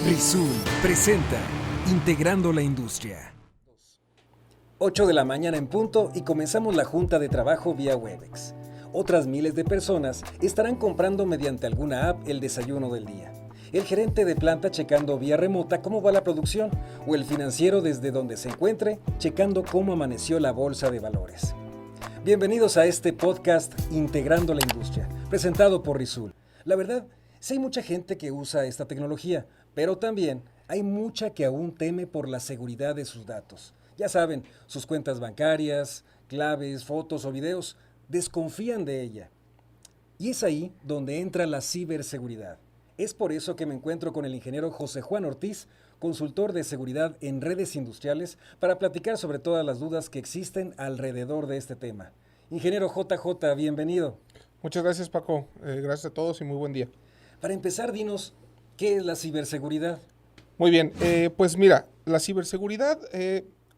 Rizul presenta Integrando la Industria. 8 de la mañana en punto y comenzamos la junta de trabajo vía Webex. Otras miles de personas estarán comprando mediante alguna app el desayuno del día. El gerente de planta checando vía remota cómo va la producción o el financiero desde donde se encuentre checando cómo amaneció la bolsa de valores. Bienvenidos a este podcast Integrando la Industria, presentado por Rizul. La verdad, sí hay mucha gente que usa esta tecnología, pero también hay mucha que aún teme por la seguridad de sus datos. Ya saben, sus cuentas bancarias, claves, fotos o videos, desconfían de ella. Y es ahí donde entra la ciberseguridad. Es por eso que me encuentro con el ingeniero José Juan Ortiz, consultor de seguridad en redes industriales, para platicar sobre todas las dudas que existen alrededor de este tema. Ingeniero JJ, bienvenido. Muchas gracias, Paco. Gracias a todos y muy buen día. Para empezar, dinos, ¿qué es la ciberseguridad? Muy bien, pues mira, la ciberseguridad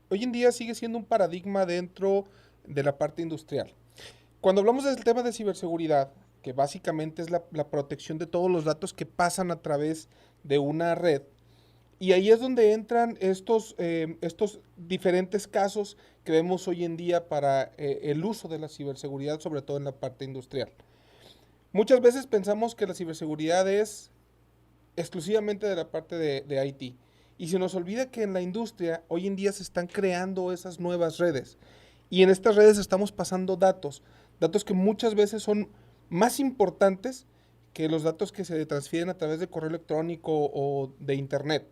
hoy en día sigue siendo un paradigma dentro de la parte industrial. Cuando hablamos del tema de ciberseguridad, que básicamente es la protección de todos los datos que pasan a través de una red, y ahí es donde entran estos diferentes casos que vemos hoy en día para el uso de la ciberseguridad, sobre todo en la parte industrial. Muchas veces pensamos que la ciberseguridad es exclusivamente de la parte de IT. Y se nos olvida que en la industria hoy en día se están creando esas nuevas redes. Y en estas redes estamos pasando datos que muchas veces son más importantes que los datos que se transfieren a través de correo electrónico o de internet.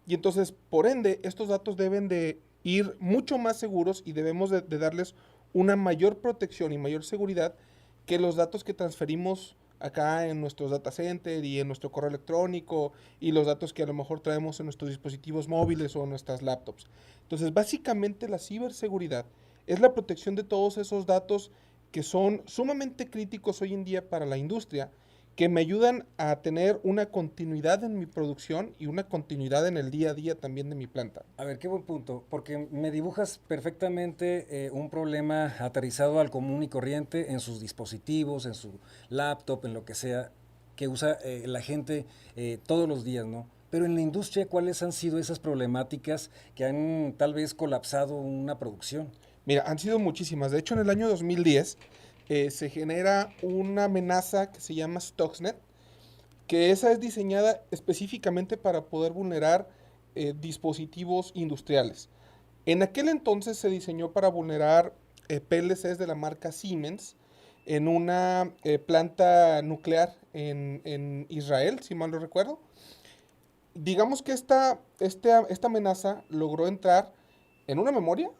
Y entonces, por ende, estos datos deben de ir mucho más seguros y debemos de darles una mayor protección y mayor seguridad que los datos que transferimos acá en nuestros data center y en nuestro correo electrónico y los datos que a lo mejor traemos en nuestros dispositivos móviles o en nuestras laptops. Entonces, básicamente la ciberseguridad es la protección de todos esos datos que son sumamente críticos hoy en día para la industria, que me ayudan a tener una continuidad en mi producción y una continuidad en el día a día también de mi planta. A ver, qué buen punto, porque me dibujas perfectamente un problema aterrizado al común y corriente en sus dispositivos, en su laptop, en lo que sea, que usa la gente todos los días, ¿no? Pero en la industria, ¿cuáles han sido esas problemáticas que han tal vez colapsado una producción? Mira, han sido muchísimas. De hecho, en el año 2010 se genera una amenaza que se llama Stuxnet, que esa es diseñada específicamente para poder vulnerar dispositivos industriales. En aquel entonces se diseñó para vulnerar PLCs de la marca Siemens en una planta nuclear en Israel, si mal no recuerdo. Digamos que esta amenaza logró entrar en una memoria,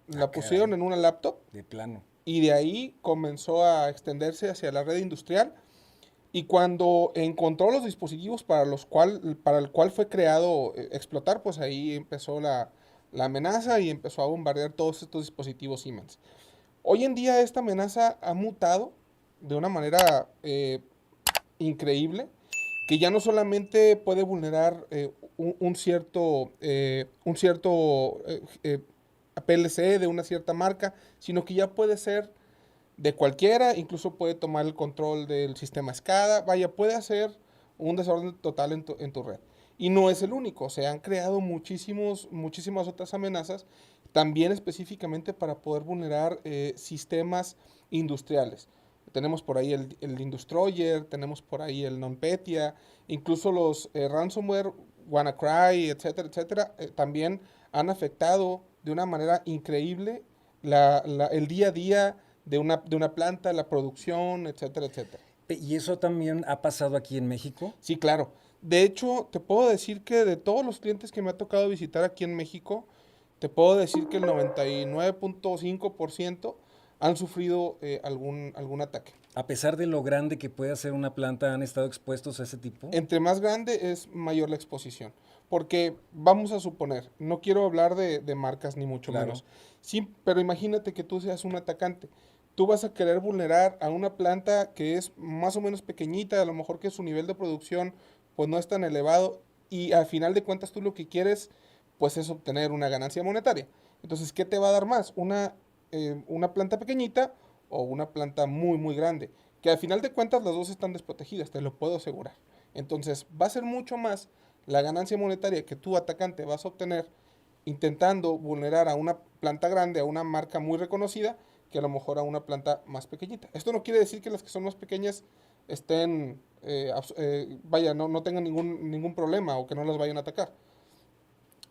la pusieron Caray, en una laptop de plano. y de ahí comenzó a extenderse hacia la red industrial. Y cuando encontró los dispositivos para el cual fue creado explotar, pues ahí empezó la amenaza y empezó a bombardear todos estos dispositivos Siemens. Hoy en día esta amenaza ha mutado de una manera increíble, que ya no solamente puede vulnerar un cierto PLC de una cierta marca, sino que ya puede ser de cualquiera, incluso puede tomar el control del sistema SCADA, vaya, puede hacer un desorden total en tu red. Y no es el único, se han creado muchísimas otras amenazas, también específicamente para poder vulnerar sistemas industriales. Tenemos por ahí el Industroyer, tenemos por ahí el NotPetya, incluso los ransomware, WannaCry, etcétera, también han afectado de una manera increíble el día a día de una planta, la producción, etcétera. ¿Y eso también ha pasado aquí en México? Sí, claro. De hecho, te puedo decir que de todos los clientes que me ha tocado visitar aquí en México, te puedo decir que el 99.5% han sufrido algún ataque. A pesar de lo grande que puede ser una planta, ¿han estado expuestos a ese tipo? Entre más grande es mayor la exposición. Porque vamos a suponer, no quiero hablar de marcas ni mucho Claro. menos. Sí, pero imagínate que tú seas un atacante. Tú vas a querer vulnerar a una planta que es más o menos pequeñita, a lo mejor que su nivel de producción pues no es tan elevado y al final de cuentas tú lo que quieres pues es obtener una ganancia monetaria. Entonces, ¿qué te va a dar más? ¿Una planta pequeñita o una planta muy grande? Que al final de cuentas las dos están desprotegidas, te lo puedo asegurar. Entonces, va a ser mucho más la ganancia monetaria que tú, atacante, vas a obtener intentando vulnerar a una planta grande, a una marca muy reconocida, que a lo mejor a una planta más pequeñita. Esto no quiere decir que las que son más pequeñas estén, no tengan ningún problema o que no las vayan a atacar.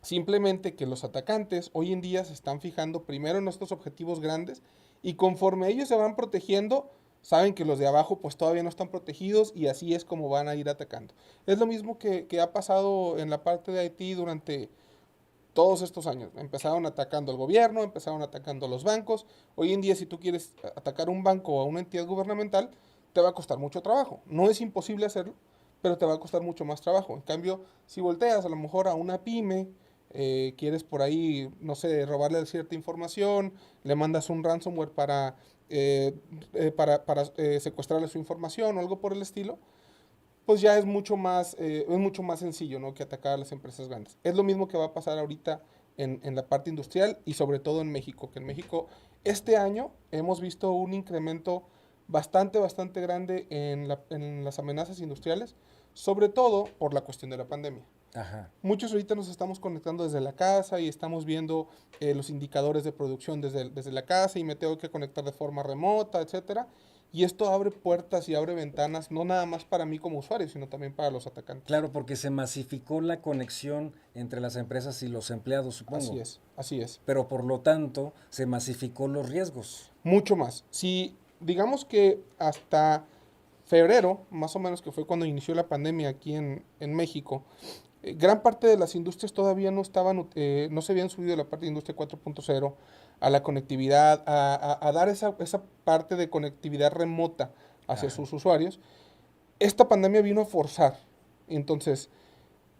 Simplemente que los atacantes hoy en día se están fijando primero en estos objetivos grandes y conforme ellos se van protegiendo, saben que los de abajo pues todavía no están protegidos y así es como van a ir atacando. Es lo mismo que ha pasado en la parte de Haití durante todos estos años. Empezaron atacando al gobierno, empezaron atacando a los bancos. Hoy en día si tú quieres atacar un banco o a una entidad gubernamental, te va a costar mucho trabajo. No es imposible hacerlo, pero te va a costar mucho más trabajo. En cambio, si volteas a lo mejor a una pyme, quieres por ahí, no sé, robarle cierta información, le mandas un ransomware para secuestrarle su información o algo por el estilo, pues ya es mucho más sencillo, ¿no?, que atacar a las empresas grandes. Es lo mismo que va a pasar ahorita en la parte industrial y sobre todo en México, que en México este año hemos visto un incremento bastante grande en las amenazas industriales, sobre todo por la cuestión de la pandemia. Ajá. Muchos ahorita nos estamos conectando desde la casa y estamos viendo los indicadores de producción desde la casa y me tengo que conectar de forma remota, etcétera. Y esto abre puertas y abre ventanas, no nada más para mí como usuario, sino también para los atacantes. Claro, porque se masificó la conexión entre las empresas y los empleados, supongo. Así es. Pero por lo tanto, se masificó los riesgos. Mucho más. Si digamos que hasta febrero, más o menos, que fue cuando inició la pandemia aquí en México, gran parte de las industrias todavía no se habían subido a la parte de industria 4.0, a la conectividad, a dar esa parte de conectividad remota hacia sus usuarios. Esta pandemia vino a forzar. Entonces,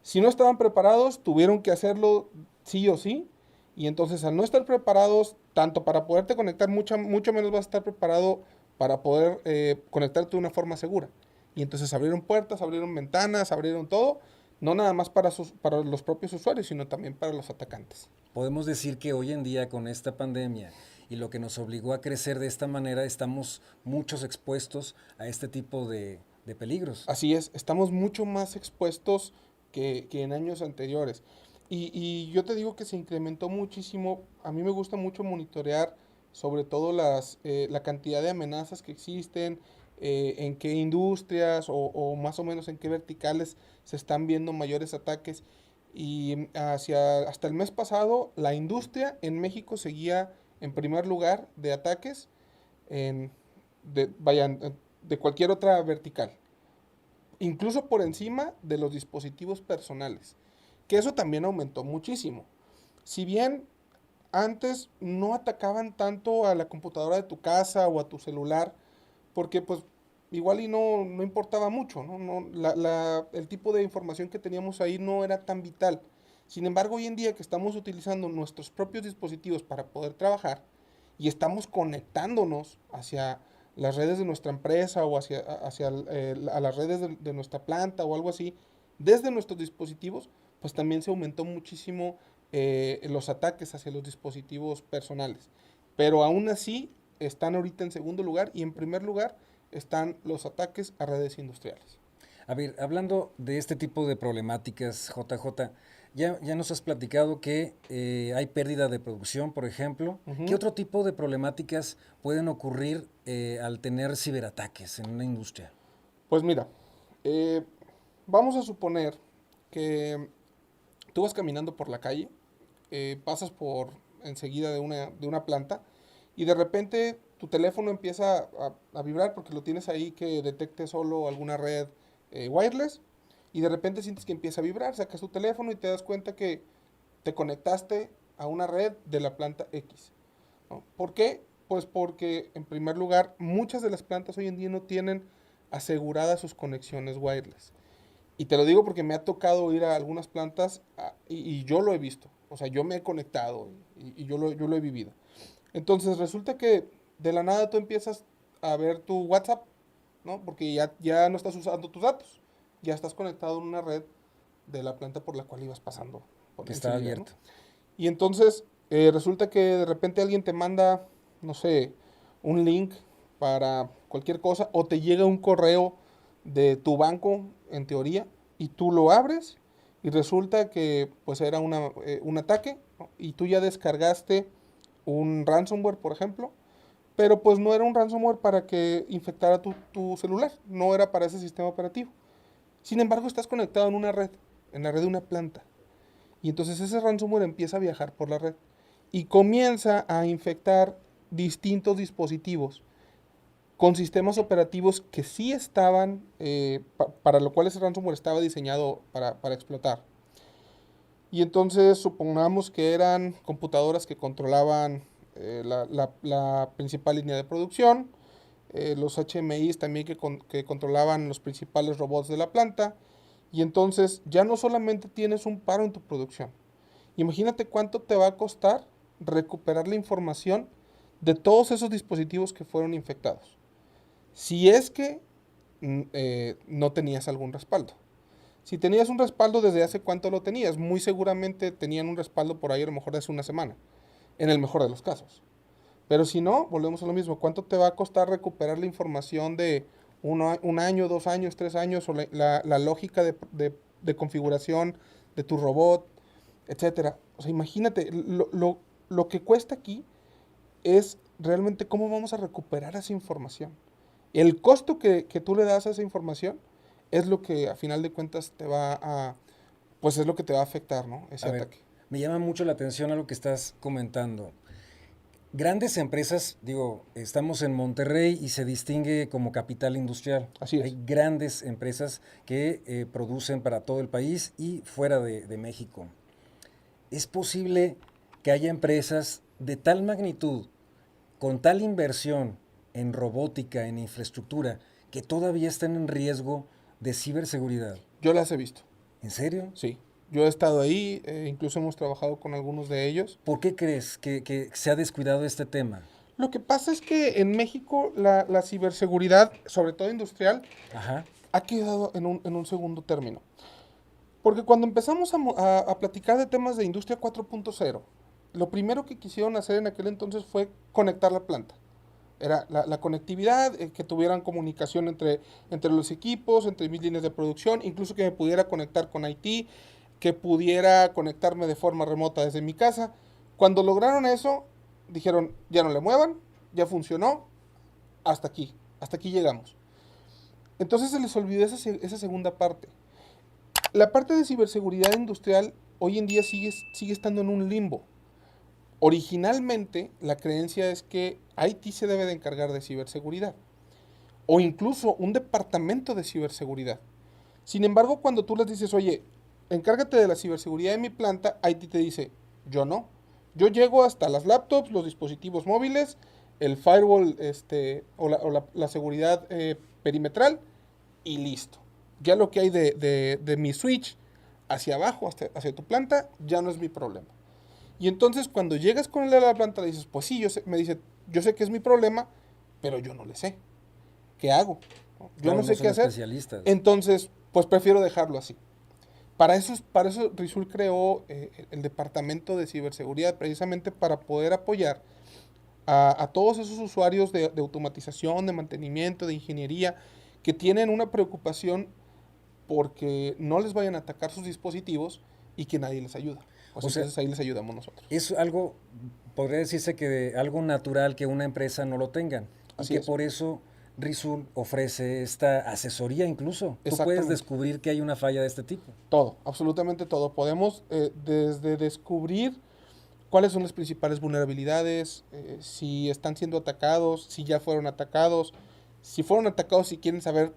si no estaban preparados, tuvieron que hacerlo sí o sí. Y entonces, al no estar preparados, tanto para poderte conectar, mucho menos vas a estar preparado para poder conectarte de una forma segura. Y entonces abrieron puertas, abrieron ventanas, abrieron todo, no nada más para los propios usuarios, sino también para los atacantes. Podemos decir que hoy en día con esta pandemia y lo que nos obligó a crecer de esta manera, estamos muchos expuestos a este tipo de peligros. Así es, estamos mucho más expuestos que en años anteriores. Y yo te digo que se incrementó muchísimo. A mí me gusta mucho monitorear sobre todo la cantidad de amenazas que existen, en qué industrias o más o menos en qué verticales se están viendo mayores ataques. Y hasta el mes pasado, la industria en México seguía en primer lugar de ataques de cualquier otra vertical, incluso por encima de los dispositivos personales, que eso también aumentó muchísimo. Si bien antes no atacaban tanto a la computadora de tu casa o a tu celular, porque pues igual y no importaba mucho, ¿no? El tipo de información que teníamos ahí no era tan vital. Sin embargo, hoy en día que estamos utilizando nuestros propios dispositivos para poder trabajar y estamos conectándonos hacia las redes de nuestra empresa o a las redes de nuestra planta o algo así, desde nuestros dispositivos, pues también se aumentó muchísimo los ataques hacia los dispositivos personales. Pero aún así están ahorita en segundo lugar y en primer lugar están los ataques a redes industriales. A ver, hablando de este tipo de problemáticas, JJ, ya nos has platicado que hay pérdida de producción, por ejemplo. Uh-huh. ¿Qué otro tipo de problemáticas pueden ocurrir al tener ciberataques en una industria? Pues mira, vamos a suponer que tú vas caminando por la calle, pasas por enseguida de una planta y de repente tu teléfono empieza a vibrar porque lo tienes ahí que detecte solo alguna red wireless y de repente sientes que empieza a vibrar, sacas tu teléfono y te das cuenta que te conectaste a una red de la planta X, ¿no? ¿Por qué? Pues porque en primer lugar muchas de las plantas hoy en día no tienen aseguradas sus conexiones wireless. Y te lo digo porque me ha tocado ir a algunas plantas y yo lo he visto. O sea, yo me he conectado y yo lo he vivido. Entonces resulta que de la nada tú empiezas a ver tu WhatsApp, ¿no? Porque ya no estás usando tus datos. Ya estás conectado en una red de la planta por la cual ibas pasando. Que está abierto. ¿No? Y entonces resulta que de repente alguien te manda, no sé, un link para cualquier cosa o te llega un correo de tu banco, en teoría, y tú lo abres Y resulta que pues era un ataque, ¿no? Y tú ya descargaste un ransomware, por ejemplo, pero pues no era un ransomware para que infectara tu celular, no era para ese sistema operativo. Sin embargo, estás conectado en una red, en la red de una planta. Y entonces ese ransomware empieza a viajar por la red y comienza a infectar distintos dispositivos con sistemas operativos que sí estaban, para lo cual ese ransomware estaba diseñado para explotar. Y entonces supongamos que eran computadoras que controlaban la principal línea de producción, los HMIs también que controlaban los principales robots de la planta. Y entonces ya no solamente tienes un paro en tu producción. Imagínate cuánto te va a costar recuperar la información de todos esos dispositivos que fueron infectados. Si es que no tenías algún respaldo. Si tenías un respaldo, ¿desde hace cuánto lo tenías? Muy seguramente tenían un respaldo por ahí a lo mejor de hace una semana, en el mejor de los casos. Pero si no, volvemos a lo mismo. ¿Cuánto te va a costar recuperar la información de un año, 2 años, 3 años, o la lógica de configuración de tu robot, etcétera? O sea, imagínate, lo que cuesta aquí es realmente cómo vamos a recuperar esa información. El costo que tú le das a esa información es lo que a final de cuentas pues es lo que te va a afectar, ¿no? Ese ataque. Me llama mucho la atención a lo que estás comentando. Grandes empresas, digo, estamos en Monterrey y se distingue como capital industrial. Así es. Hay grandes empresas que producen para todo el país y fuera de México. ¿Es posible que haya empresas de tal magnitud, con tal inversión en robótica, en infraestructura, que todavía estén en riesgo de ciberseguridad? Yo las he visto. ¿En serio? Sí. Yo he estado ahí, incluso hemos trabajado con algunos de ellos. ¿Por qué crees que se ha descuidado este tema? Lo que pasa es que en México la ciberseguridad, sobre todo industrial, Ajá. ha quedado en un segundo término. Porque cuando empezamos a platicar de temas de industria 4.0, lo primero que quisieron hacer en aquel entonces fue conectar la planta. Era la conectividad, que tuvieran comunicación entre los equipos, entre mis líneas de producción, incluso que me pudiera conectar con IT, que pudiera conectarme de forma remota desde mi casa. Cuando lograron eso, dijeron, ya no le muevan, ya funcionó, hasta aquí llegamos. Entonces se les olvidó esa segunda parte. La parte de ciberseguridad industrial hoy en día sigue estando en un limbo. Originalmente, la creencia es que IT se debe de encargar de ciberseguridad, o incluso un departamento de ciberseguridad. Sin embargo, cuando tú les dices, oye, encárgate de la ciberseguridad de mi planta, IT te dice, yo no. Yo llego hasta las laptops, los dispositivos móviles, el firewall, la seguridad perimetral, y listo. Ya lo que hay de mi switch hacia abajo, hacia tu planta, ya no es mi problema. Y entonces cuando llegas con el de la planta, le dices, pues sí, me dice, yo sé que es mi problema, pero yo no le sé. ¿Qué hago? Yo no sé qué hacer. Entonces, pues prefiero dejarlo así. Para eso Rizul creó el departamento de ciberseguridad, precisamente para poder apoyar a todos esos usuarios de automatización, de mantenimiento, de ingeniería, que tienen una preocupación porque no les vayan a atacar sus dispositivos y que nadie les ayuda. O sea, entonces ahí les ayudamos nosotros. Es algo, podría decirse que algo natural que una empresa no lo tenga. Así y que es. por eso Rizul ofrece esta asesoría incluso. Tú puedes descubrir que hay una falla de este tipo. Todo, absolutamente todo. Podemos desde descubrir cuáles son las principales vulnerabilidades, si están siendo atacados, si ya fueron atacados, si fueron atacados, si quieren saber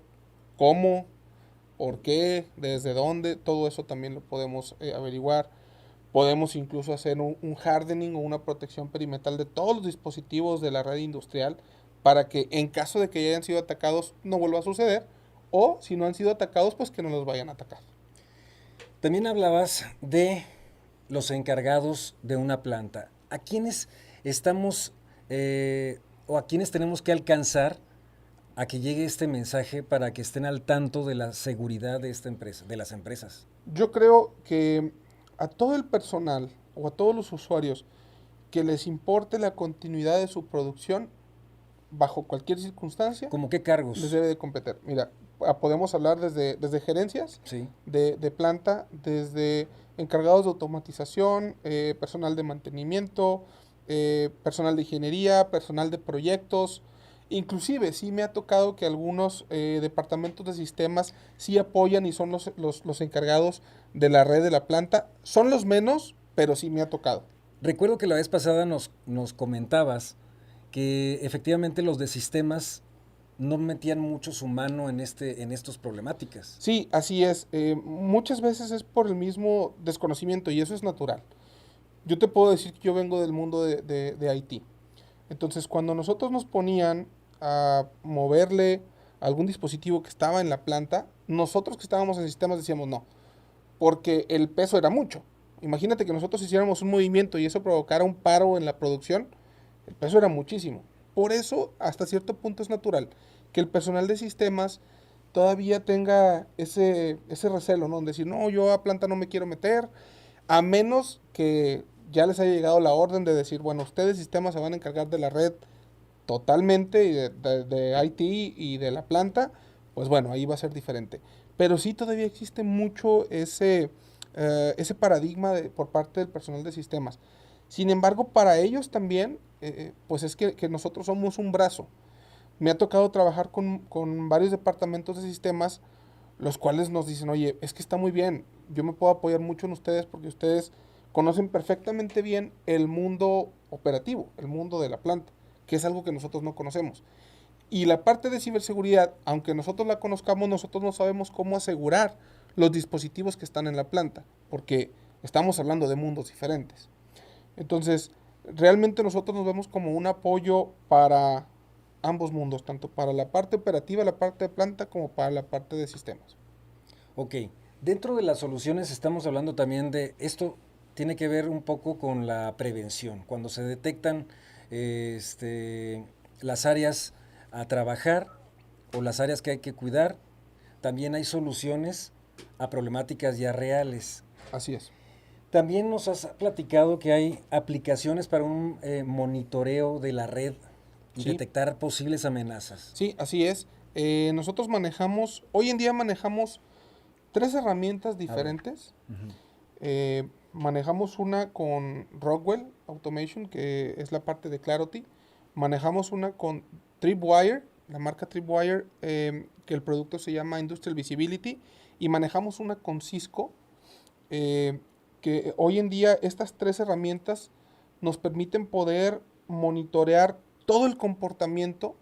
cómo, por qué, desde dónde, todo eso también lo podemos averiguar. Podemos incluso hacer un hardening o una protección perimetral de todos los dispositivos de la red industrial para que en caso de que ya hayan sido atacados no vuelva a suceder, o si no han sido atacados, pues que no los vayan a atacar. También hablabas de los encargados de una planta. ¿A quiénes estamos o a quiénes tenemos que alcanzar a que llegue este mensaje para que estén al tanto de la seguridad de esta empresa, de las empresas? Yo creo que a todo el personal o a todos los usuarios que les importe la continuidad de su producción bajo cualquier circunstancia, ¿Cómo qué cargos? les debe de competir. Mira, podemos hablar desde gerencias Sí. de planta, desde encargados de automatización, personal de mantenimiento, personal de ingeniería, personal de proyectos. Inclusive sí me ha tocado que algunos departamentos de sistemas sí apoyan y son los encargados de la red de la planta. Son los menos, pero sí me ha tocado. Recuerdo que la vez pasada nos comentabas que efectivamente los de sistemas no metían mucho su mano en estas problemáticas. Sí, así es. Muchas veces es por el mismo desconocimiento y eso es natural. Yo te puedo decir que yo vengo del mundo de IT. Entonces, cuando nosotros nos ponían a moverle algún dispositivo que estaba en la planta, nosotros que estábamos en sistemas decíamos no, porque el peso era mucho. Imagínate que nosotros hiciéramos un movimiento y eso provocara un paro en la producción, el peso era muchísimo. Por eso, hasta cierto punto es natural que el personal de sistemas todavía tenga ese recelo, ¿no? En decir, no, yo a planta no me quiero meter, a menos que ya les haya llegado la orden de decir, bueno, ustedes sistemas se van a encargar de la red totalmente y de IT y de la planta, pues bueno, ahí va a ser diferente. Pero sí todavía existe mucho ese paradigma por parte del personal de sistemas. Sin embargo, para ellos también, pues es que nosotros somos un brazo. Me ha tocado trabajar con varios departamentos de sistemas, los cuales nos dicen, oye, es que está muy bien, yo me puedo apoyar mucho en ustedes porque ustedes conocen perfectamente bien el mundo operativo, el mundo de la planta, que es algo que nosotros no conocemos. Y la parte de ciberseguridad, aunque nosotros la conozcamos, nosotros no sabemos cómo asegurar los dispositivos que están en la planta, porque estamos hablando de mundos diferentes. Entonces, realmente nosotros nos vemos como un apoyo para ambos mundos, tanto para la parte operativa, la parte de planta, como para la parte de sistemas. Ok, dentro de las soluciones estamos hablando también de esto tiene que ver un poco con la prevención. Cuando se detectan las áreas a trabajar o las áreas que hay que cuidar, también hay soluciones a problemáticas ya reales. Así es. También nos has platicado que hay aplicaciones para un monitoreo de la red y Sí. detectar posibles amenazas. Sí, así es. Nosotros hoy en día manejamos tres herramientas A ver. diferentes. Ujú. Manejamos una con Rockwell Automation, que es la parte de Clarity. Manejamos una con Tripwire, la marca Tripwire, que el producto se llama Industrial Visibility. Y manejamos una con Cisco, que hoy en día estas tres herramientas nos permiten poder monitorear todo el comportamiento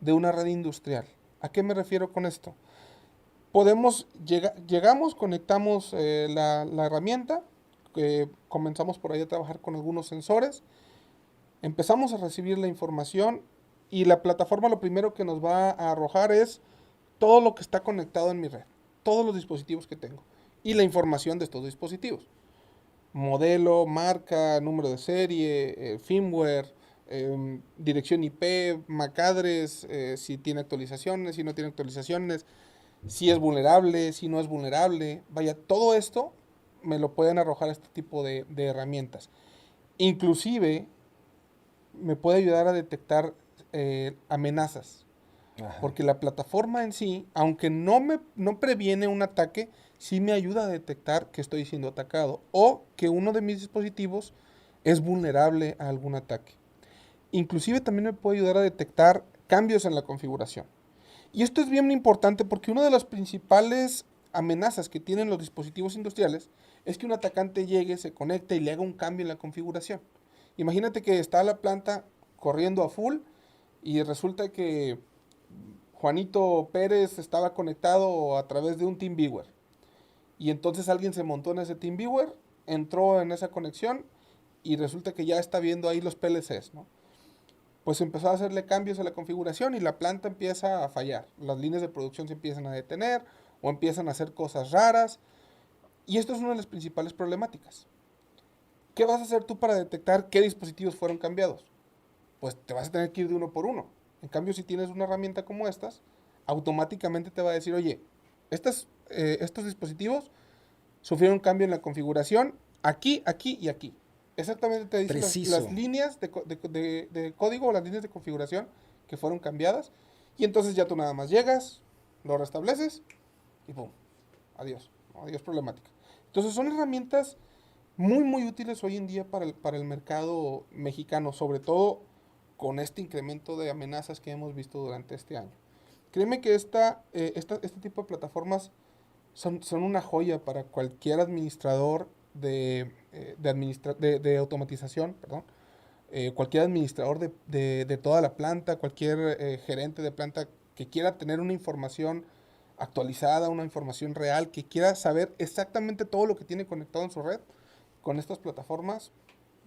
de una red industrial. ¿A qué me refiero con esto? Llegamos, conectamos la herramienta, comenzamos por ahí a trabajar con algunos sensores, empezamos a recibir la información y la plataforma lo primero que nos va a arrojar es todo lo que está conectado en mi red, todos los dispositivos que tengo y la información de estos dispositivos. Modelo, marca, número de serie, firmware, dirección IP, MAC address, si tiene actualizaciones, si no tiene actualizaciones, si es vulnerable, si no es vulnerable. Vaya, todo esto me lo pueden arrojar este tipo de herramientas. Inclusive me puede ayudar a detectar amenazas. Ajá. Porque la plataforma en sí, aunque no previene un ataque, sí me ayuda a detectar que estoy siendo atacado o que uno de mis dispositivos es vulnerable a algún ataque. Inclusive también me puede ayudar a detectar cambios en la configuración. Y esto es bien importante porque una de las principales amenazas que tienen los dispositivos industriales es que un atacante llegue, se conecte y le haga un cambio en la configuración. Imagínate que está la planta corriendo a full y resulta que Juanito Pérez estaba conectado a través de un TeamViewer. Y entonces alguien se montó en ese TeamViewer, entró en esa conexión y resulta que ya está viendo ahí los PLCs, ¿no? Pues empezó a hacerle cambios a la configuración y la planta empieza a fallar. Las líneas de producción se empiezan a detener o empiezan a hacer cosas raras. Y esto es una de las principales problemáticas. ¿Qué vas a hacer tú para detectar qué dispositivos fueron cambiados? Pues te vas a tener que ir de uno por uno. En cambio, si tienes una herramienta como estas, automáticamente te va a decir, oye, estos dispositivos sufrieron un cambio en la configuración aquí, aquí y aquí. Exactamente te dicen las líneas de código o las líneas de configuración que fueron cambiadas. Y entonces ya tú nada más llegas, lo restableces y pum, adiós, ¿no? Adiós problemática. Entonces son herramientas muy, muy útiles hoy en día para el mercado mexicano, sobre todo con este incremento de amenazas que hemos visto durante este año. Créeme que este tipo de plataformas son una joya para cualquier administrador de automatización, perdón, cualquier administrador de toda la planta, cualquier gerente de planta que quiera tener una información actualizada, una información real, que quiera saber exactamente todo lo que tiene conectado en su red, con estas plataformas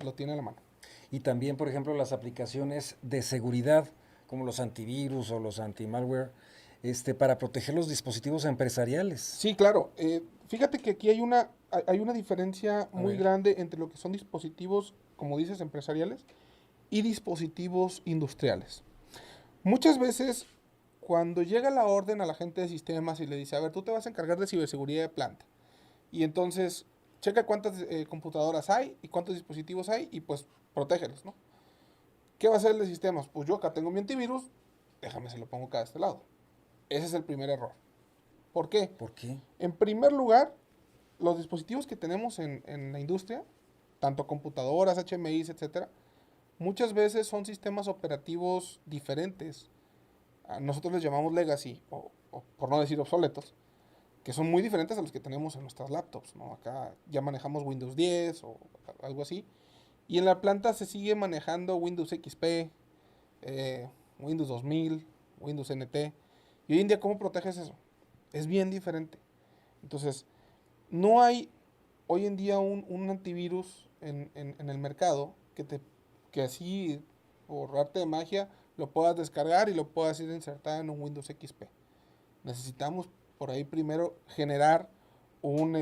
lo tiene a la mano. Y también, por ejemplo, las aplicaciones de seguridad, como los antivirus o los anti-malware, para proteger los dispositivos empresariales. Sí, claro. Fíjate que aquí hay una diferencia A muy ver. grande entre lo que son dispositivos, como dices, empresariales y dispositivos industriales. Muchas veces, cuando llega la orden a la gente de sistemas y le dice, a ver, tú te vas a encargar de ciberseguridad de planta. Y entonces, checa cuántas computadoras hay y cuántos dispositivos hay y pues protégelos, ¿no? ¿Qué va a hacer el de sistemas? Pues yo acá tengo mi antivirus, déjame se lo pongo acá de este lado. Ese es el primer error. ¿Por qué? ¿Por qué? En primer lugar, los dispositivos que tenemos en la industria, tanto computadoras, HMIs, etcétera, muchas veces son sistemas operativos diferentes. Nosotros les llamamos legacy, o por no decir obsoletos, que son muy diferentes a los que tenemos en nuestras laptops, ¿no? Acá ya manejamos Windows 10 o algo así. Y en la planta se sigue manejando Windows XP, Windows 2000, Windows NT. Y hoy en día, ¿cómo proteges eso? Es bien diferente. Entonces, no hay hoy en día un antivirus en el mercado que así, por arte de magia, lo puedas descargar y lo puedas ir insertar en un Windows XP. Necesitamos por ahí primero generar una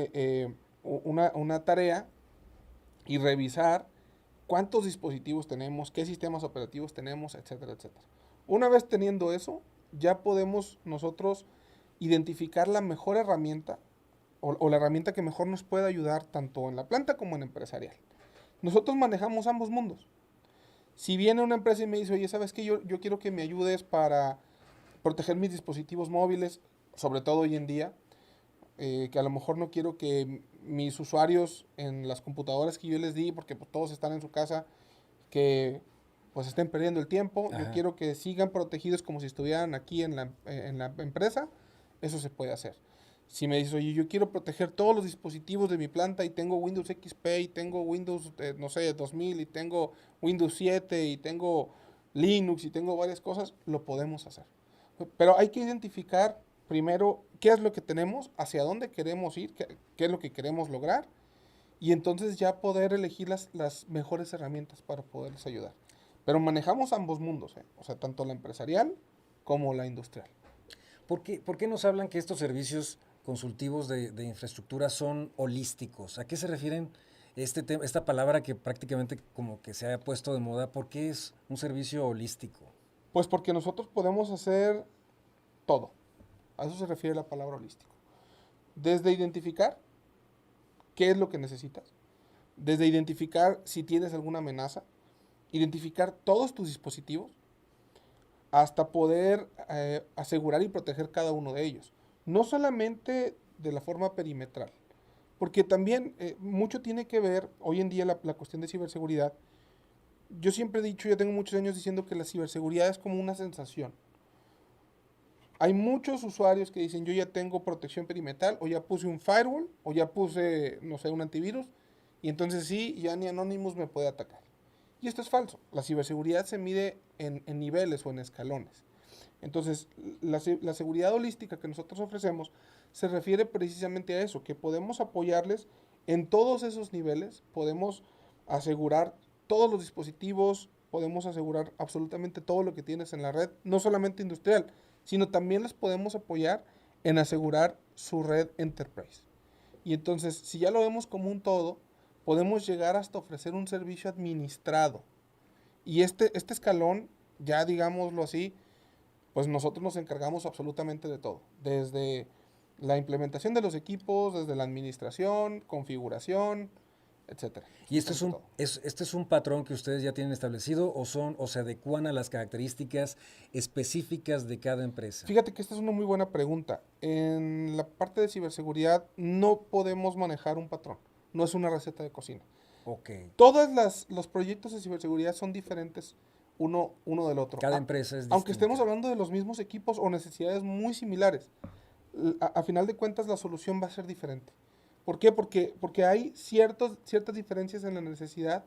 tarea y revisar cuántos dispositivos tenemos, qué sistemas operativos tenemos, etcétera, etcétera. Una vez teniendo eso, ya podemos nosotros identificar la mejor herramienta o la herramienta que mejor nos puede ayudar tanto en la planta como en empresarial. Nosotros manejamos ambos mundos. Si viene una empresa y me dice, oye, ¿sabes qué? Yo quiero que me ayudes para proteger mis dispositivos móviles, sobre todo hoy en día, que a lo mejor no quiero que mis usuarios en las computadoras que yo les di, porque pues, todos están en su casa, que pues estén perdiendo el tiempo. Ajá. Yo quiero que sigan protegidos como si estuvieran aquí en la empresa. Eso se puede hacer. Si me dices, oye, yo quiero proteger todos los dispositivos de mi planta y tengo Windows XP y tengo Windows, no sé, 2000 y tengo Windows 7 y tengo Linux y tengo varias cosas, lo podemos hacer. Pero hay que identificar primero qué es lo que tenemos, hacia dónde queremos ir, qué es lo que queremos lograr y entonces ya poder elegir las mejores herramientas para poderles ayudar. Pero manejamos ambos mundos, o sea, tanto la empresarial como la industrial. ¿Por qué nos hablan que estos servicios consultivos de infraestructura son holísticos? ¿A qué se refieren esta palabra que prácticamente como que se ha puesto de moda? ¿Por qué es un servicio holístico? Pues porque nosotros podemos hacer todo. A eso se refiere la palabra holístico. Desde identificar qué es lo que necesitas, desde identificar si tienes alguna amenaza, identificar todos tus dispositivos, hasta poder asegurar y proteger cada uno de ellos. No solamente de la forma perimetral, porque también mucho tiene que ver hoy en día la cuestión de ciberseguridad. Yo siempre he dicho, yo tengo muchos años diciendo que la ciberseguridad es como una sensación. Hay muchos usuarios que dicen, yo ya tengo protección perimetral, o ya puse un firewall, o ya puse, no sé, un antivirus, y entonces sí, ya ni Anonymous me puede atacar. Y esto es falso. La ciberseguridad se mide en niveles o en escalones. Entonces, la seguridad holística que nosotros ofrecemos se refiere precisamente a eso, que podemos apoyarles en todos esos niveles, podemos asegurar todos los dispositivos, podemos asegurar absolutamente todo lo que tienes en la red, no solamente industrial, sino también les podemos apoyar en asegurar su red enterprise. Y entonces, si ya lo vemos como un todo, podemos llegar hasta ofrecer un servicio administrado. Y este escalón, ya digámoslo así, pues nosotros nos encargamos absolutamente de todo. Desde la implementación de los equipos, desde la administración, configuración, etcétera. ¿Y este es un patrón que ustedes ya tienen establecido o se adecuan a las características específicas de cada empresa? Fíjate que esta es una muy buena pregunta. En la parte de ciberseguridad no podemos manejar un patrón, no es una receta de cocina. Ok. Los proyectos de ciberseguridad son diferentes uno del otro. Cada empresa es Aunque distinta. estemos hablando de los mismos equipos o necesidades muy similares, a final de cuentas la solución va a ser diferente. ¿Por qué? Porque hay ciertas diferencias en la necesidad,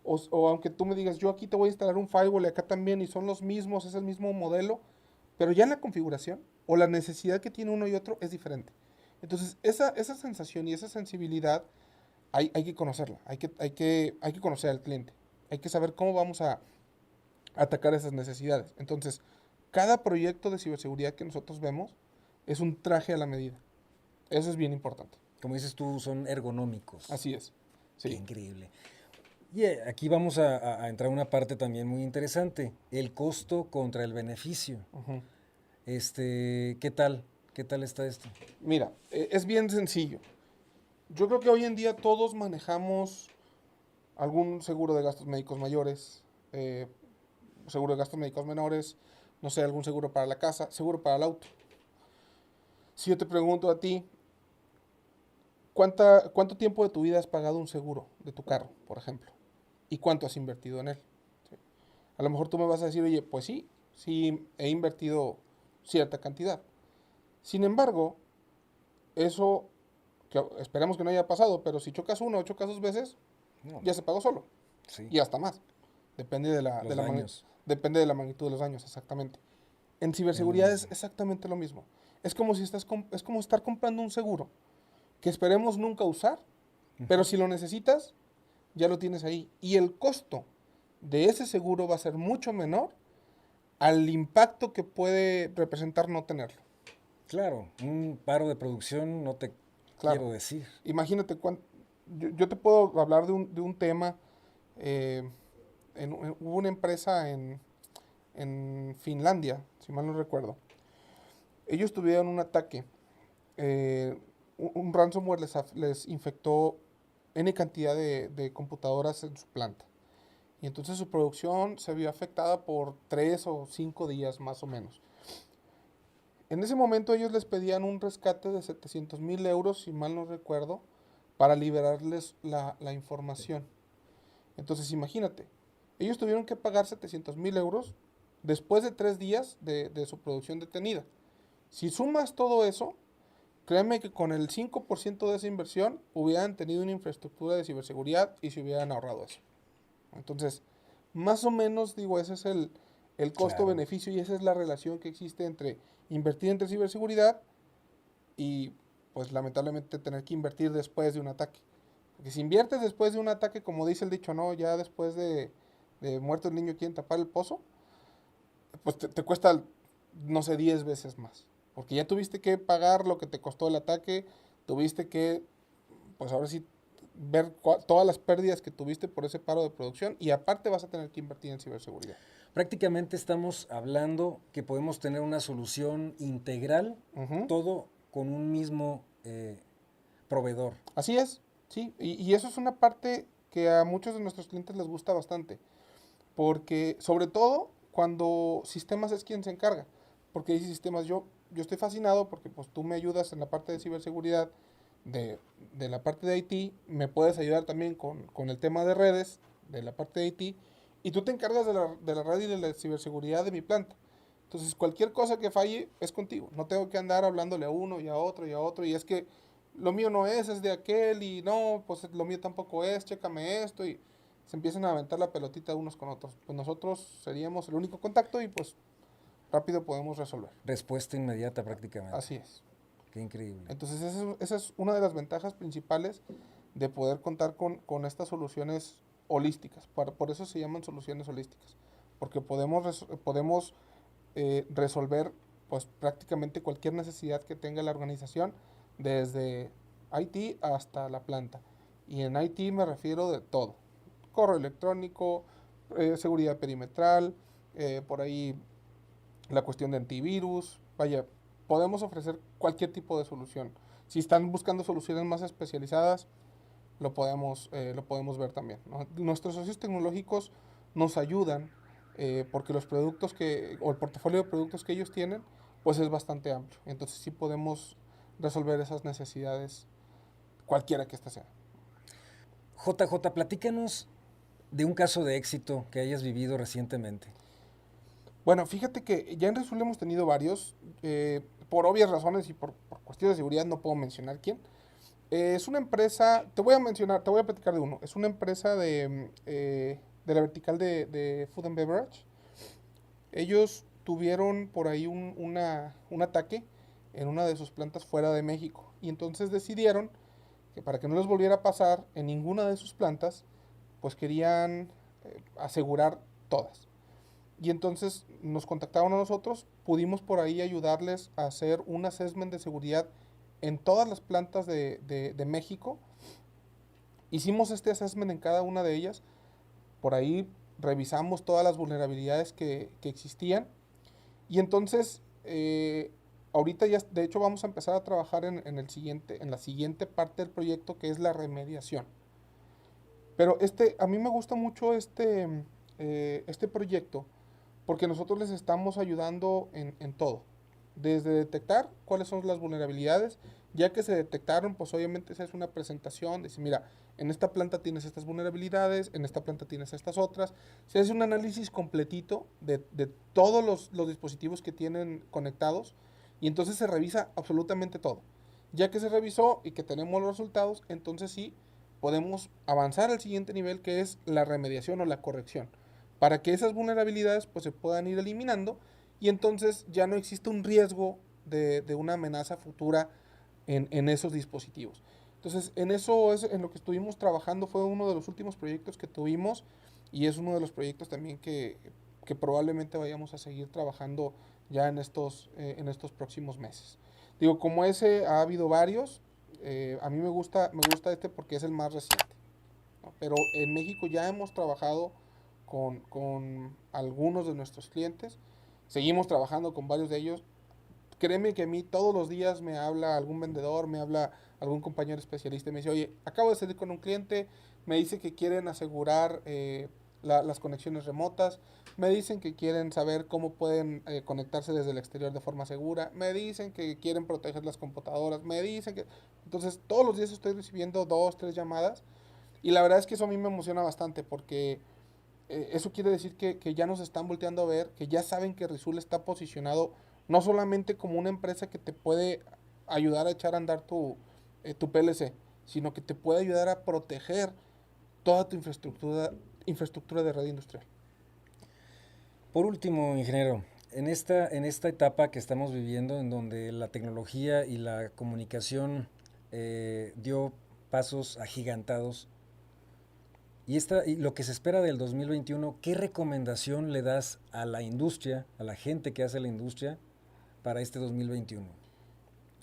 o aunque tú me digas, yo aquí te voy a instalar un firewall y acá también, y son los mismos, es el mismo modelo, pero ya en la configuración o la necesidad que tiene uno y otro es diferente. Entonces, esa sensación y esa sensibilidad hay que conocerla, hay que conocer al cliente, hay que saber cómo vamos a atacar esas necesidades. Entonces, cada proyecto de ciberseguridad que nosotros vemos es un traje a la medida. Eso es bien importante. Como dices tú, son ergonómicos. Así es. Qué Sí. increíble. Y aquí vamos a entrar a una parte también muy interesante, el costo contra el beneficio. Ujú. ¿Qué tal? ¿Qué tal está esto? Mira, es bien sencillo. Yo creo que hoy en día todos manejamos algún seguro de gastos médicos mayores, seguro de gastos médicos menores, no sé, algún seguro para la casa, seguro para el auto. Si yo te pregunto a ti, ¿cuánto tiempo de tu vida has pagado un seguro de tu carro, por ejemplo? ¿Y cuánto has invertido en él? ¿Sí? A lo mejor tú me vas a decir, oye, pues sí he invertido cierta cantidad. Sin embargo, eso, que esperemos que no haya pasado, pero si chocas una o chocas dos veces, No, ya se pagó solo. sí. Y hasta más. Depende de Los daños. depende de la magnitud de los daños, exactamente. En ciberseguridad es exactamente lo mismo. Es como si es como estar comprando un seguro que esperemos nunca usar, pero si lo necesitas, ya lo tienes ahí. Y el costo de ese seguro va a ser mucho menor al impacto que puede representar no tenerlo. Claro, un paro de producción no te Claro. quiero decir. Imagínate, yo te puedo hablar de un tema. Hubo una empresa en Finlandia, si mal no recuerdo. Ellos tuvieron un ataque. Un ransomware les infectó N cantidad de computadoras en su planta. Y entonces su producción se vio afectada por 3 o 5 días más o menos. En ese momento ellos les pedían un rescate de 700,000 euros, si mal no recuerdo, para liberarles la información. Entonces imagínate, ellos tuvieron que pagar 700,000 euros después de 3 días de su producción detenida. Si sumas todo eso, créeme que con el 5% de esa inversión hubieran tenido una infraestructura de ciberseguridad y se hubieran ahorrado eso. Entonces, más o menos, digo, ese es el costo-beneficio y esa es la relación que existe entre invertir en ciberseguridad y, pues, lamentablemente tener que invertir después de un ataque. Porque si inviertes después de un ataque, como dice el dicho, no, ya después de muerto el niño quieren tapar el pozo, pues te cuesta, no sé, 10 veces más. Porque ya tuviste que pagar lo que te costó el ataque, tuviste que, pues ahora sí, ver todas las pérdidas que tuviste por ese paro de producción y aparte vas a tener que invertir en ciberseguridad. Prácticamente estamos hablando que podemos tener una solución integral, todo con un mismo proveedor. Así es, sí, y eso es una parte que a muchos de nuestros clientes les gusta bastante, porque sobre todo cuando sistemas es quien se encarga, porque dice sistemas, yo estoy fascinado porque pues tú me ayudas en la parte de ciberseguridad, de la parte de IT, me puedes ayudar también con el tema de redes, de la parte de IT, y tú te encargas de la red y de la ciberseguridad de mi planta. Entonces, cualquier cosa que falle es contigo. No tengo que andar hablándole a uno y a otro y a otro, y es que lo mío no es de aquel, y no, pues lo mío tampoco es, chécame esto, y se empiezan a aventar la pelotita unos con otros. Pues nosotros seríamos el único contacto y pues rápido podemos resolver. Respuesta inmediata prácticamente. Así es. Qué increíble. Entonces esa es una de las ventajas principales de poder contar con estas soluciones holísticas. Por eso se llaman soluciones holísticas. Porque podemos resolver pues prácticamente cualquier necesidad que tenga la organización, desde IT hasta la planta. Y en IT me refiero de todo. Correo electrónico, seguridad perimetral, por ahí la cuestión de antivirus. Vaya, podemos ofrecer cualquier tipo de solución. Si están buscando soluciones más especializadas, lo podemos ver también, ¿no? Nuestros socios tecnológicos nos ayudan porque o el portafolio de productos que ellos tienen, pues es bastante amplio. Entonces sí podemos resolver esas necesidades, cualquiera que ésta sea. JJ, platícanos de un caso de éxito que hayas vivido recientemente. Bueno, fíjate que ya en Resul hemos tenido varios. Por obvias razones y por cuestiones de seguridad no puedo mencionar quién. Es una empresa, te voy a platicar de uno. Es una empresa de la vertical de Food and Beverage. Ellos tuvieron por ahí un ataque en una de sus plantas fuera de México. Y entonces decidieron que para que no les volviera a pasar en ninguna de sus plantas, pues querían asegurar todas. Y entonces nos contactaron a nosotros, pudimos por ahí ayudarles a hacer un assessment de seguridad en todas las plantas de México. Hicimos este assessment en cada una de ellas, por ahí revisamos todas las vulnerabilidades que existían y entonces ahorita ya de hecho vamos a empezar a trabajar en la siguiente parte del proyecto, que es la remediación. Pero a mí me gusta mucho este proyecto porque nosotros les estamos ayudando en todo. Desde detectar cuáles son las vulnerabilidades, ya que se detectaron, pues obviamente se hace una presentación, dice, mira, en esta planta tienes estas vulnerabilidades, en esta planta tienes estas otras. Se hace un análisis completito de todos los dispositivos que tienen conectados y entonces se revisa absolutamente todo. Ya que se revisó y que tenemos los resultados, entonces sí podemos avanzar al siguiente nivel, que es la remediación o la corrección, para que esas vulnerabilidades pues se puedan ir eliminando y entonces ya no existe un riesgo de una amenaza futura en esos dispositivos. Entonces, en eso es en lo que estuvimos trabajando, fue uno de los últimos proyectos que tuvimos y es uno de los proyectos también que probablemente vayamos a seguir trabajando ya en estos próximos meses. Digo, como ese ha habido varios, a mí me gusta este porque es el más reciente, ¿no? Pero en México ya hemos trabajado con algunos de nuestros clientes, seguimos trabajando con varios de ellos. Créeme que a mí todos los días me habla algún vendedor, me habla algún compañero especialista y me dice, oye, acabo de salir con un cliente, me dice que quieren asegurar las conexiones remotas, me dicen que quieren saber cómo pueden conectarse desde el exterior de forma segura, me dicen que quieren proteger las computadoras, me dicen que... Entonces todos los días estoy recibiendo 2, 3 llamadas y la verdad es que eso a mí me emociona bastante porque eso quiere decir que ya nos están volteando a ver, que ya saben que Risul está posicionado no solamente como una empresa que te puede ayudar a echar a andar tu PLC, sino que te puede ayudar a proteger toda tu infraestructura de red industrial. Por último, ingeniero, en esta etapa que estamos viviendo, en donde la tecnología y la comunicación dio pasos agigantados, y lo que se espera del 2021, ¿qué recomendación le das a la industria, a la gente que hace la industria, para este 2021?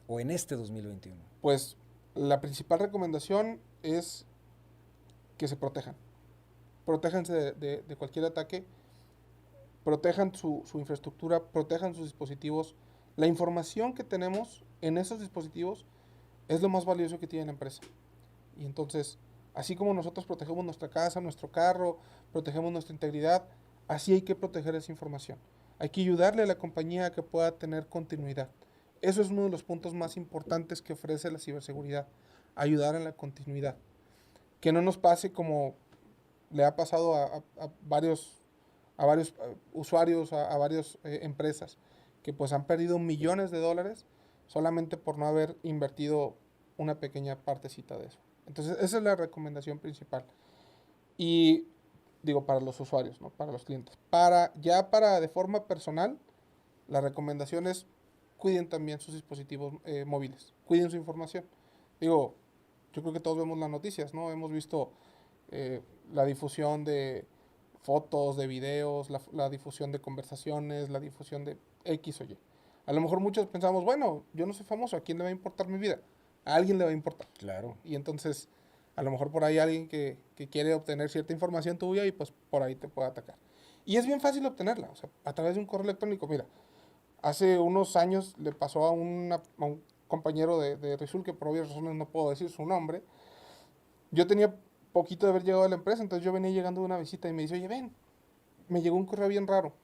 O en este 2021. Pues la principal recomendación es que se protejan. Protéjanse de cualquier ataque, protejan su infraestructura, protejan sus dispositivos. La información que tenemos en esos dispositivos es lo más valioso que tiene la empresa. Y entonces, así como nosotros protegemos nuestra casa, nuestro carro, protegemos nuestra integridad, así hay que proteger esa información. Hay que ayudarle a la compañía a que pueda tener continuidad. Eso es uno de los puntos más importantes que ofrece la ciberseguridad, ayudar en la continuidad. Que no nos pase como le ha pasado a varios usuarios, a varias empresas, que pues han perdido millones de dólares solamente por no haber invertido una pequeña partecita de eso. Entonces, esa es la recomendación principal. Y digo, para los usuarios, ¿no? Para los clientes. Para de forma personal, la recomendación es cuiden también sus dispositivos móviles, cuiden su información. Digo, yo creo que todos vemos las noticias, ¿no? Hemos visto la difusión de fotos, de videos, la difusión de conversaciones, la difusión de X o Y. A lo mejor muchos pensamos, bueno, yo no soy famoso, ¿a quién le va a importar mi vida? A alguien le va a importar. Claro. Y entonces, a lo mejor por ahí hay alguien que quiere obtener cierta información tuya y pues por ahí te puede atacar. Y es bien fácil obtenerla, o sea, a través de un correo electrónico. Mira, hace unos años le pasó a un compañero de Risul, que por obvias razones no puedo decir su nombre, Yo tenía poquito de haber llegado a la empresa, entonces yo venía llegando de una visita y me dice, oye, ven, me llegó un correo bien raro.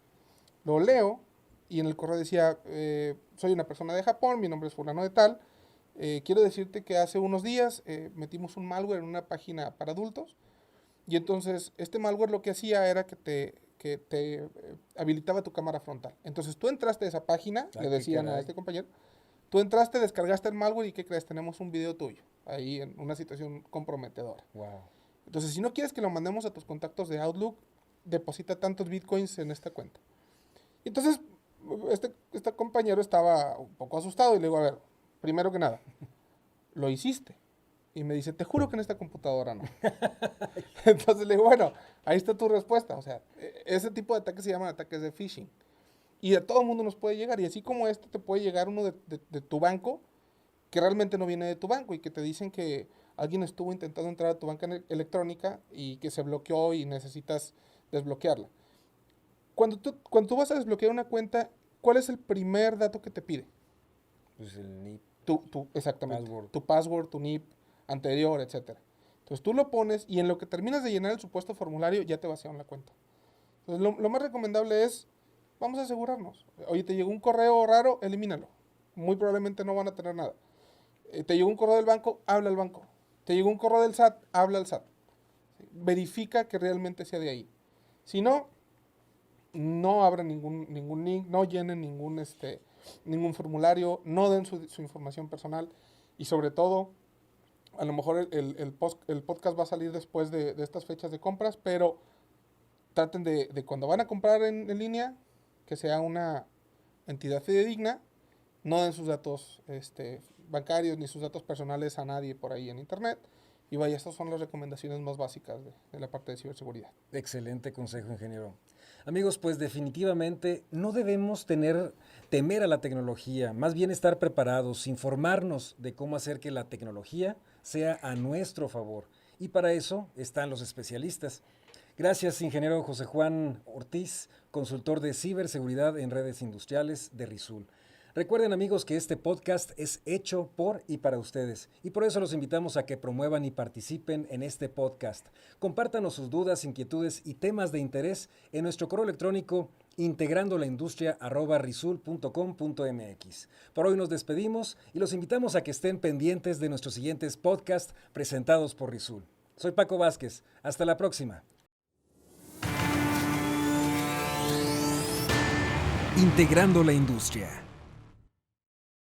Lo leo y en el correo decía, soy una persona de Japón, mi nombre es fulano de tal, quiero decirte que hace unos días metimos un malware en una página para adultos y entonces este malware lo que hacía era que te habilitaba tu cámara frontal. Entonces tú entraste a esa página, le decían a este compañero, tú entraste, descargaste el malware y ¿qué crees? Tenemos un video tuyo ahí en una situación comprometedora. Wow. Entonces, si no quieres que lo mandemos a tus contactos de Outlook, deposita tantos bitcoins en esta cuenta. Y entonces, este compañero estaba un poco asustado y le digo, a ver, primero que nada, lo hiciste. Y me dice, te juro que en esta computadora no. Entonces le digo, bueno, ahí está tu respuesta. O sea, ese tipo de ataques se llaman ataques de phishing. Y a todo el mundo nos puede llegar. Y así como te puede llegar uno de tu banco, que realmente no viene de tu banco y que te dicen que alguien estuvo intentando entrar a tu banca electrónica y que se bloqueó y necesitas desbloquearla. Cuando tú vas a desbloquear una cuenta, ¿cuál es el primer dato que te pide? Pues el NIP. Exactamente. Password. Tu password, tu NIP anterior, etcétera. Entonces tú lo pones y en lo que terminas de llenar el supuesto formulario ya te vaciaron la cuenta. Entonces lo más recomendable es, vamos a asegurarnos. Oye, te llegó un correo raro, elimínalo. Muy probablemente no van a tener nada. Te llegó un correo del banco, habla al banco. Te llegó un correo del SAT, habla al SAT. Verifica que realmente sea de ahí. Si no, no abran ningún link, no llenen ningún formulario, no den su información personal y sobre todo, a lo mejor el podcast va a salir después de estas fechas de compras, pero traten de cuando van a comprar en línea, que sea una entidad fidedigna, no den sus datos bancarios ni sus datos personales a nadie por ahí en internet. Y vaya, estas son las recomendaciones más básicas de la parte de ciberseguridad. Excelente consejo, ingeniero. Amigos, pues definitivamente no debemos temer a la tecnología, más bien estar preparados, informarnos de cómo hacer que la tecnología sea a nuestro favor. Y para eso están los especialistas. Gracias, ingeniero José Juan Ortiz, consultor de ciberseguridad en redes industriales de Risul. Recuerden, amigos, que este podcast es hecho por y para ustedes y por eso los invitamos a que promuevan y participen en este podcast. Compártanos sus dudas, inquietudes y temas de interés en nuestro correo electrónico integrandolaindustria@risul.com.mx. Por hoy nos despedimos y los invitamos a que estén pendientes de nuestros siguientes podcasts presentados por Risul. Soy Paco Vázquez. Hasta la próxima. Integrando la industria.